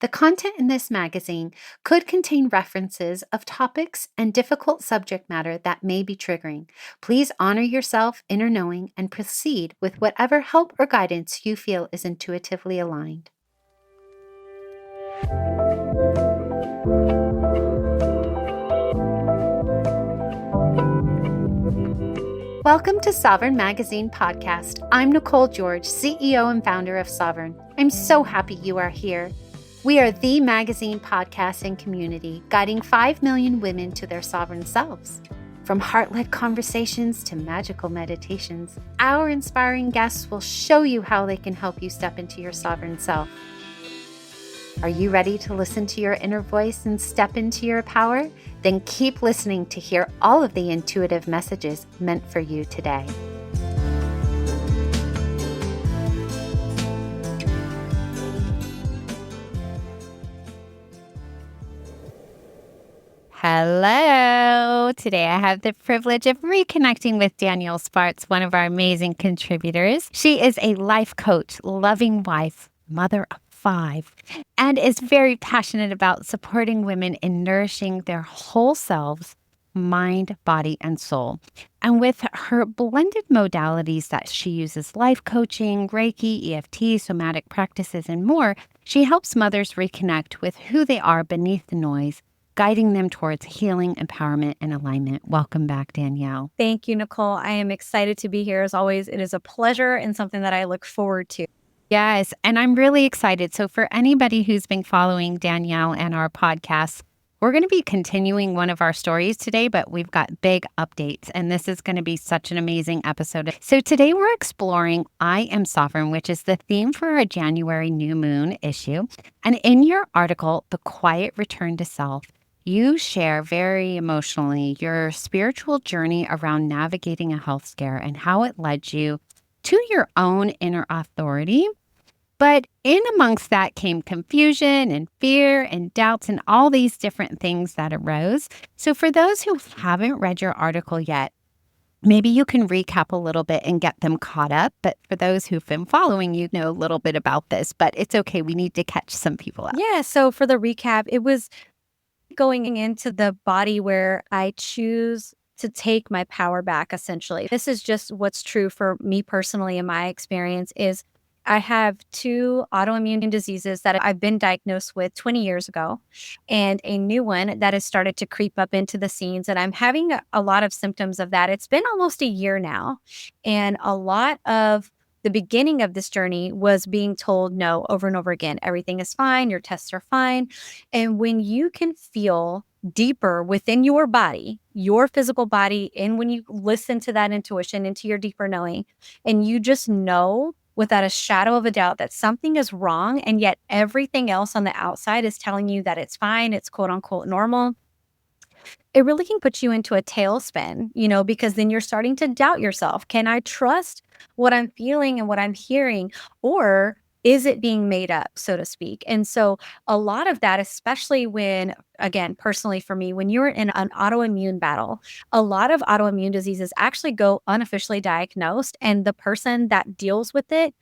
The content in this magazine could contain references of topics and difficult subject matter that may be triggering. Please honor yourself, inner knowing, and proceed with whatever help or guidance you feel is intuitively aligned. Welcome to Sovereign Magazine Podcast. I'm Nicole George, CEO and founder of Sovereign. I'm so happy you are here. We are the magazine podcast and community guiding 5 million women to their sovereign selves. From heart-led conversations to magical meditations, our inspiring guests will show you how they can help you step into your sovereign self. Are you ready to listen to your inner voice and step into your power? Then keep listening to hear all of the intuitive messages meant for you today. Hello. Today I have the privilege of reconnecting with Danielle Spartz, one of our amazing contributors. She is a life coach, loving wife, mother of 5, and is very passionate about supporting women in nourishing their whole selves, mind, body, and soul. And with her blended modalities that she uses, life coaching, Reiki, EFT, somatic practices, and more, she helps mothers reconnect with who they are beneath the noise, guiding them towards healing, empowerment, and alignment. Welcome back, Danielle. Thank you, Nicole. I am excited to be here. As always, it is a pleasure and something that I look forward to. Yes, and I'm really excited. So for anybody who's been following Danielle and our podcast, we're going to be continuing one of our stories today, but we've got big updates, and this is going to be such an amazing episode. So today we're exploring I Am Sovereign, which is the theme for our January new moon issue. And in your article, The Quiet Return to Self, you share very emotionally your spiritual journey around navigating a health scare and how it led you to your own inner authority. But in amongst that came confusion and fear and doubts and all these different things that arose. So for those who haven't read your article yet, maybe you can recap a little bit and get them caught up. But for those who've been following, you know a little bit about this, but it's okay. We need to catch some people up. Yeah. So for the recap, it was going into the body where I choose to take my power back, essentially. This is just what's true for me personally in my experience is I have 2 autoimmune diseases that I've been diagnosed with 20 years ago and a new one that has started to creep up into the scenes. And I'm having a lot of symptoms of that. It's been almost a year now. And a lot of the beginning of this journey was being told no over and over again. Everything is fine. Your tests are fine. And when you can feel deeper within your body, your physical body, and when you listen to that intuition, into your deeper knowing, and you just know without a shadow of a doubt that something is wrong, and yet everything else on the outside is telling you that it's fine, it's quote unquote normal, it really can put you into a tailspin, because then you're starting to doubt yourself. Can I trust what I'm feeling and what I'm hearing? Or is it being made up, so to speak? And so a lot of that, especially when, again, personally for me, when you're in an autoimmune battle, a lot of autoimmune diseases actually go unofficially diagnosed, and the person that deals with it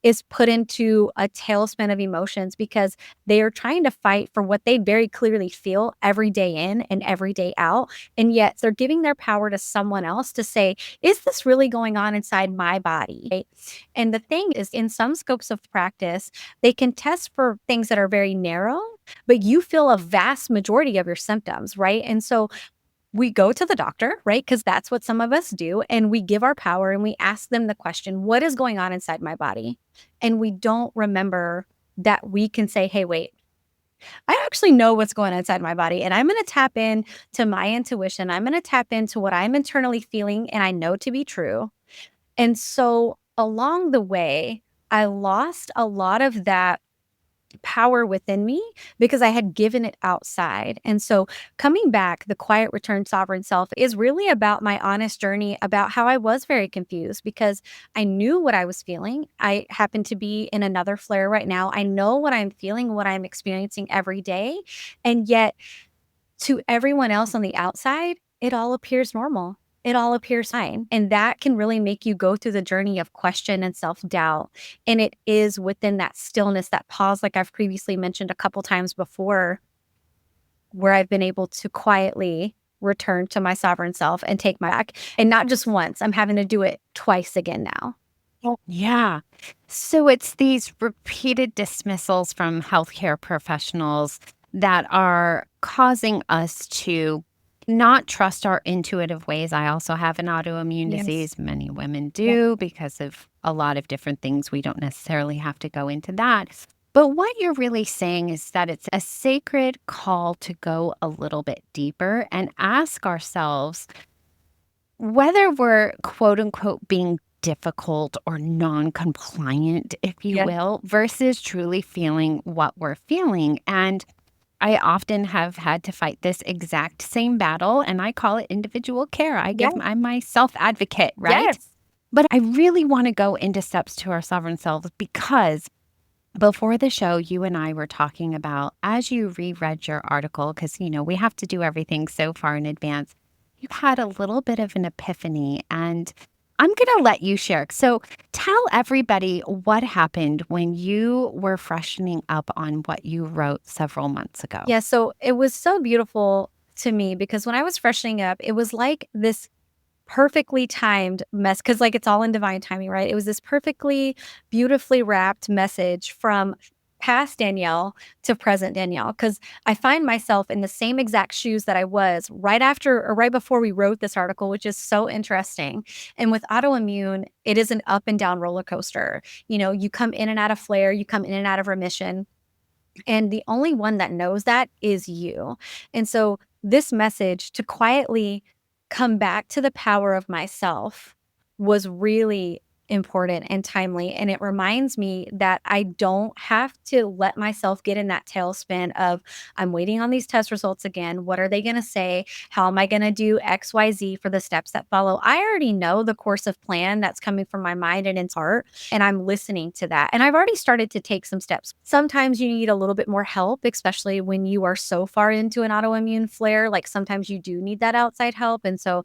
is put into a tailspin of emotions because they are trying to fight for what they very clearly feel every day in and every day out. And yet they're giving their power to someone else to say, is this really going on inside my body? Right? And the thing is, in some scopes of practice, they can test for things that are very narrow, but you feel a vast majority of your symptoms, right? And so we go to the doctor, right? Because that's what some of us do. And we give our power and we ask them the question, what is going on inside my body? And we don't remember that we can say, hey, wait, I actually know what's going on inside my body. And I'm going to tap in to my intuition. I'm going to tap into what I'm internally feeling and I know to be true. And so along the way, I lost a lot of that power within me because I had given it outside. And so coming back, the quiet return sovereign self is really about my honest journey about how I was very confused because I knew what I was feeling. I happen to be in another flare right now. I know what I'm feeling, what I'm experiencing every day. And yet to everyone else on the outside, it all appears normal. it all appears fine. And that can really make you go through the journey of question and self-doubt. And it is within that stillness, that pause, like I've previously mentioned a couple times before, where I've been able to quietly return to my sovereign self and take my back. And not just once, I'm having to do it twice again now. Oh, yeah. So it's these repeated dismissals from healthcare professionals that are causing us to not trust our intuitive ways. I also have an autoimmune Yes. disease. Many women Yeah. do because of a lot of different things. We don't necessarily have to go into that. But what you're really saying is that it's a sacred call to go a little bit deeper and ask ourselves whether we're quote unquote being difficult or non-compliant, if you Yeah. will, versus truly feeling what we're feeling. And I often have had to fight this exact same battle, and I call it individual care. Yeah. I'm my self-advocate, right? Yes. But I really want to go into steps to our sovereign selves because before the show, you and I were talking about as you reread your article, because, we have to do everything so far in advance, you had a little bit of an epiphany, and I'm going to let you share. So tell everybody what happened when you were freshening up on what you wrote several months ago. Yeah. So it was so beautiful to me because when I was freshening up, it was like this perfectly timed mess because like it's all in divine timing, right? It was this perfectly beautifully wrapped message from past Danielle to present Danielle because I find myself in the same exact shoes that I was right after or right before we wrote this article, which is so interesting. And with autoimmune, it is an up and down roller coaster. You come in and out of flare, you come in and out of remission. And the only one that knows that is you. And so this message to quietly come back to the power of myself was really important and timely. And it reminds me that I don't have to let myself get in that tailspin of, I'm waiting on these test results again. What are they going to say? How am I going to do XYZ for the steps that follow? I already know the course of plan that's coming from my mind and its heart, and I'm listening to that. And I've already started to take some steps. Sometimes you need a little bit more help, especially when you are so far into an autoimmune flare. Like sometimes you do need that outside help. And so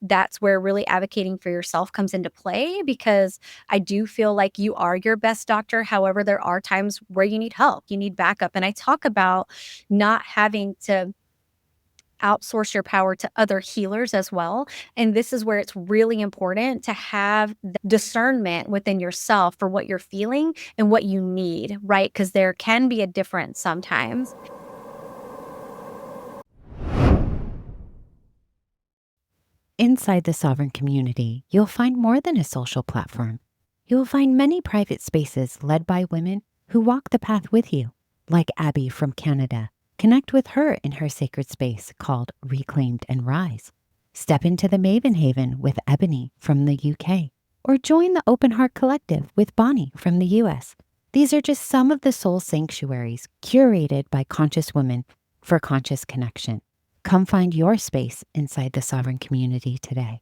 that's where really advocating for yourself comes into play because I do feel like you are your best doctor. However, there are times where you need help, you need backup. And I talk about not having to outsource your power to other healers as well. And this is where it's really important to have the discernment within yourself for what you're feeling and what you need, right? Because there can be a difference sometimes. Inside the Sovereign community, you'll find more than a social platform. You will find many private spaces led by women who walk the path with you, like Abby from Canada. Connect with her in her sacred space called Reclaimed and Rise. Step into the Maven Haven with Ebony from the UK, or join the Open Heart Collective with Bonnie from the US. These are just some of the soul sanctuaries curated by conscious women for conscious connection. Come find your space inside the Sovereign community today.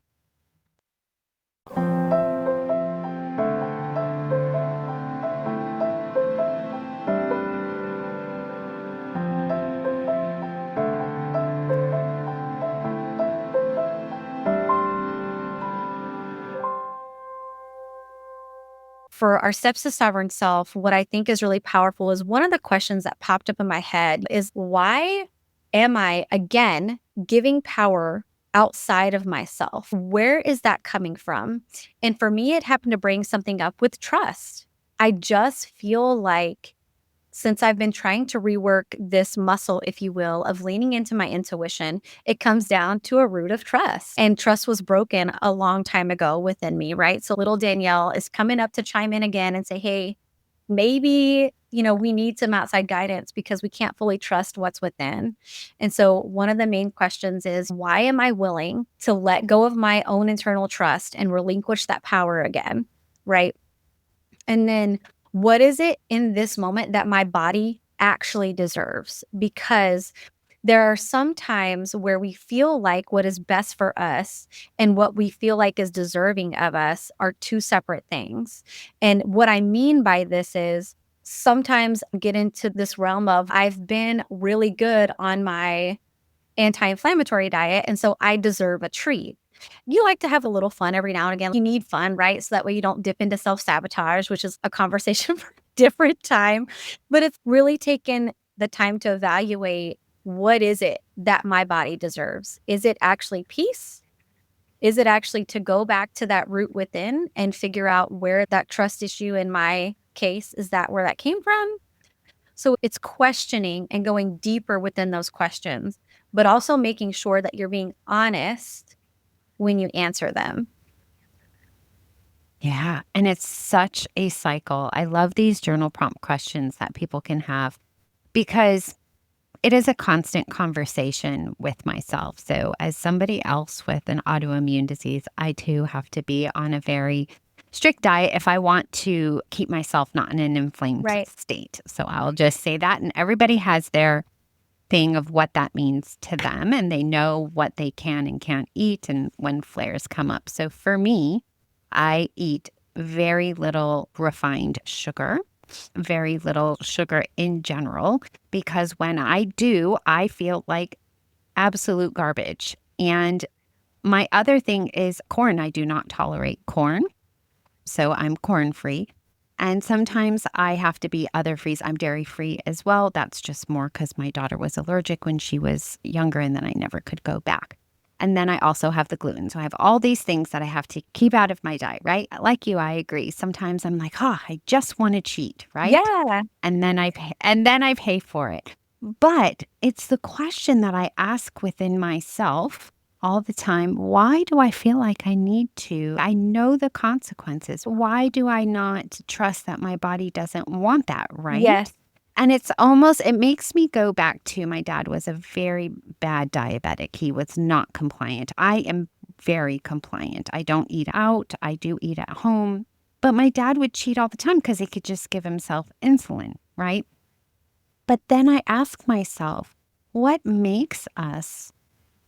For our steps to sovereign self, what I think is really powerful is one of the questions that popped up in my head is why am I again giving power outside of myself? Where is that coming from? And for me, it happened to bring something up with trust. I just feel like since I've been trying to rework this muscle, if you will, of leaning into my intuition, it comes down to a root of trust. And trust was broken a long time ago within me, right? So little Danielle is coming up to chime in again and say, hey, maybe, we need some outside guidance because we can't fully trust what's within. And so one of the main questions is, why am I willing to let go of my own internal trust and relinquish that power again? Right. And then what is it in this moment that my body actually deserves? Because there are some times where we feel like what is best for us and what we feel like is deserving of us are two separate things. And what I mean by this is sometimes I get into this realm of I've been really good on my anti-inflammatory diet, and so I deserve a treat. You like to have a little fun every now and again. You need fun, right? So that way you don't dip into self-sabotage, which is a conversation for a different time. But it's really taken the time to evaluate, what is it that my body deserves? Is it actually peace? Is it actually to go back to that root within and figure out where that trust issue in my case, is that where that came from? So it's questioning and going deeper within those questions, but also making sure that you're being honest when you answer them. Yeah. And it's such a cycle. I love these journal prompt questions that people can have because it is a constant conversation with myself. So, as somebody else with an autoimmune disease, I too have to be on a very strict diet if I want to keep myself not in an inflamed Right. state. So, I'll just say that. And everybody has their thing of what that means to them, and they know what they can and can't eat and when flares come up. So, for me, I eat very little refined sugar, very little sugar in general, because when I do, I feel like absolute garbage. And my other thing is corn. I do not tolerate corn. So I'm corn free. And sometimes I have to be other frees. I'm dairy free as well. That's just more because my daughter was allergic when she was younger and then I never could go back. And then I also have the gluten. So I have all these things that I have to keep out of my diet, right? Like you, I agree. Sometimes I'm like, I just want to cheat, right? Yeah. And then I pay for it. But it's the question that I ask within myself all the time. Why do I feel like I need to? I know the consequences. Why do I not trust that my body doesn't want that, right? Yes. And it makes me go back to my dad was a very bad diabetic. He was not compliant. I am very compliant. I don't eat out. I do eat at home. But my dad would cheat all the time because he could just give himself insulin, right? But then I ask myself, what makes us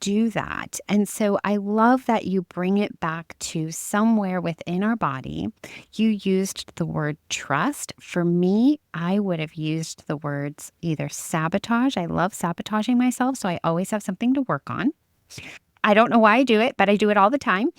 do that? And so I love that you bring it back to somewhere within our body. You used the word trust. For me, I would have used the words either sabotage. I love sabotaging myself, so I always have something to work on. I don't know why I do it, but I do it all the time.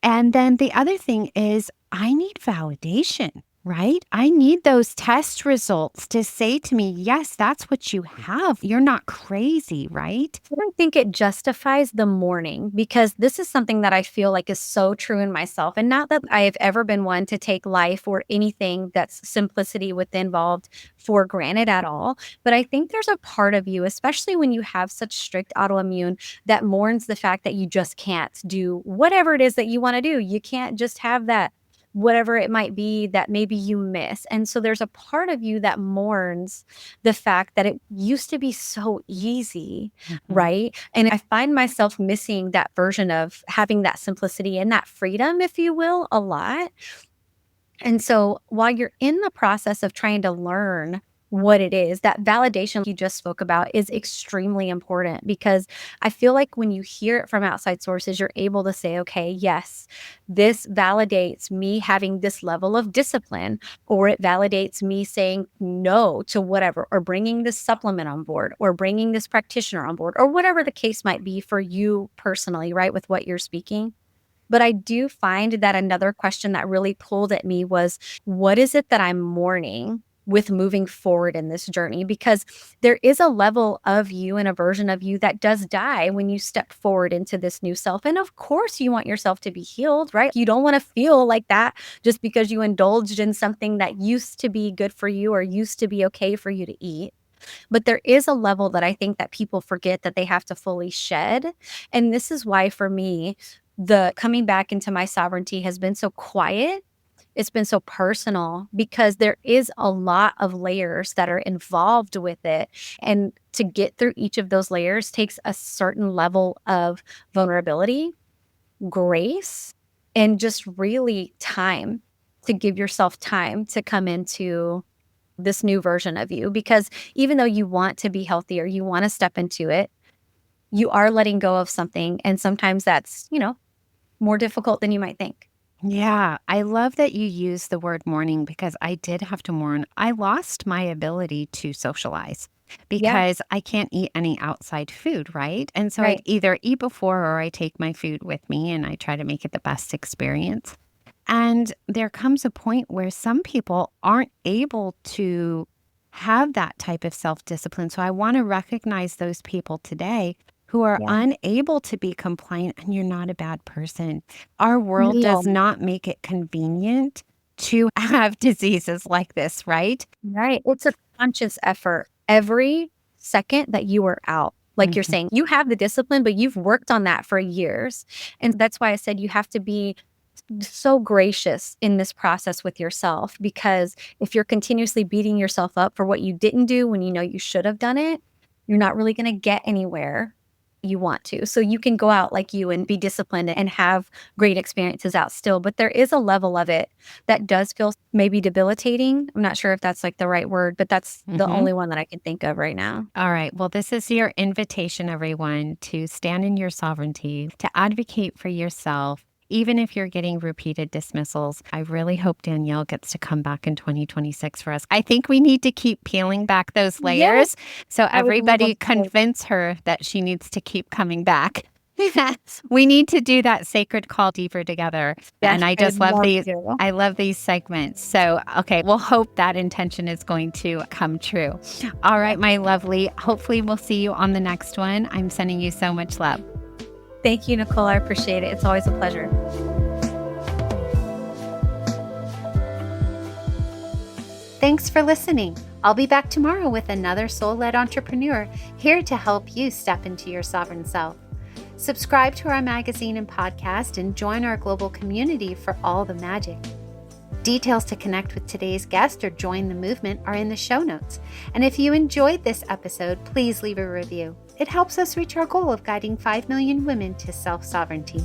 And then the other thing is I need validation, right? I need those test results to say to me, yes, that's what you have. You're not crazy, right? I don't think it justifies the mourning, because this is something that I feel like is so true in myself. And not that I have ever been one to take life or anything that's simplicity with involved for granted at all. But I think there's a part of you, especially when you have such strict autoimmune, that mourns the fact that you just can't do whatever it is that you want to do. You can't just have that, whatever it might be that maybe you miss. And so there's a part of you that mourns the fact that it used to be so easy, right? And I find myself missing that version of having that simplicity and that freedom, if you will, a lot. And so while you're in the process of trying to learn what it is, that validation you just spoke about is extremely important, because I feel like when you hear it from outside sources, you're able to say, okay, yes, this validates me having this level of discipline, or it validates me saying no to whatever, or bringing this supplement on board, or bringing this practitioner on board, or whatever the case might be for you personally, right, with what you're speaking. But I do find that another question that really pulled at me was, what is it that I'm mourning with moving forward in this journey? Because there is a level of you and a version of you that does die when you step forward into this new self. And of course, you want yourself to be healed, right? You don't want to feel like that just because you indulged in something that used to be good for you or used to be okay for you to eat. But there is a level that I think that people forget that they have to fully shed. And this is why, for me, the coming back into my sovereignty has been so quiet. It's been so personal, because there is a lot of layers that are involved with it. And to get through each of those layers takes a certain level of vulnerability, grace, and just really time, to give yourself time to come into this new version of you. Because even though you want to be healthier, you want to step into it, you are letting go of something. And sometimes that's, more difficult than you might think. Yeah, I love that you use the word mourning because I did have to mourn. I lost my ability to socialize. Yeah. because I can't eat any outside food, right? And so I'd Right. either eat before or I take my food with me and I try to make it the best experience. And there comes a point where some people aren't able to have that type of self discipline. So I want to recognize those people today who are Yeah. unable to be compliant, and you're not a bad person. Our world does No. not make it convenient to have diseases like this, right? Right. It's a conscious effort every second that you are out. Like you're Mhm. saying, you have the discipline, but you've worked on that for years. And that's why I said you have to be so gracious in this process with yourself, because if you're continuously beating yourself up for what you didn't do when you know you should have done it, you're not really going to get anywhere you want to. So you can go out like you and be disciplined and have great experiences out still, but there is a level of it that does feel maybe debilitating. I'm not sure if that's like the right word, but that's the Mhm. only one that I can think of right now. All right. Well, this is your invitation, everyone, to stand in your sovereignty, to advocate for yourself, even if you're getting repeated dismissals. I really hope Danielle gets to come back in 2026 for us. I think we need to keep peeling back those Yes, layers. So I would love everybody to. convince her that she needs to keep coming back. We need to do that sacred call deeper together. Yes, And I I would just love love these. to. I love these segments. So, okay, we'll hope that intention is going to come true. All right, my lovely. Hopefully, we'll see you on the next one. I'm sending you so much love. Thank you, Nicole. I appreciate it. It's always a pleasure. Thanks for listening. I'll be back tomorrow with another soul-led entrepreneur here to help you step into your sovereign self. Subscribe to our magazine and podcast and join our global community for all the magic. Details to connect with today's guest or join the movement are in the show notes. And if you enjoyed this episode, please leave a review. It helps us reach our goal of guiding 5 million women to self-sovereignty.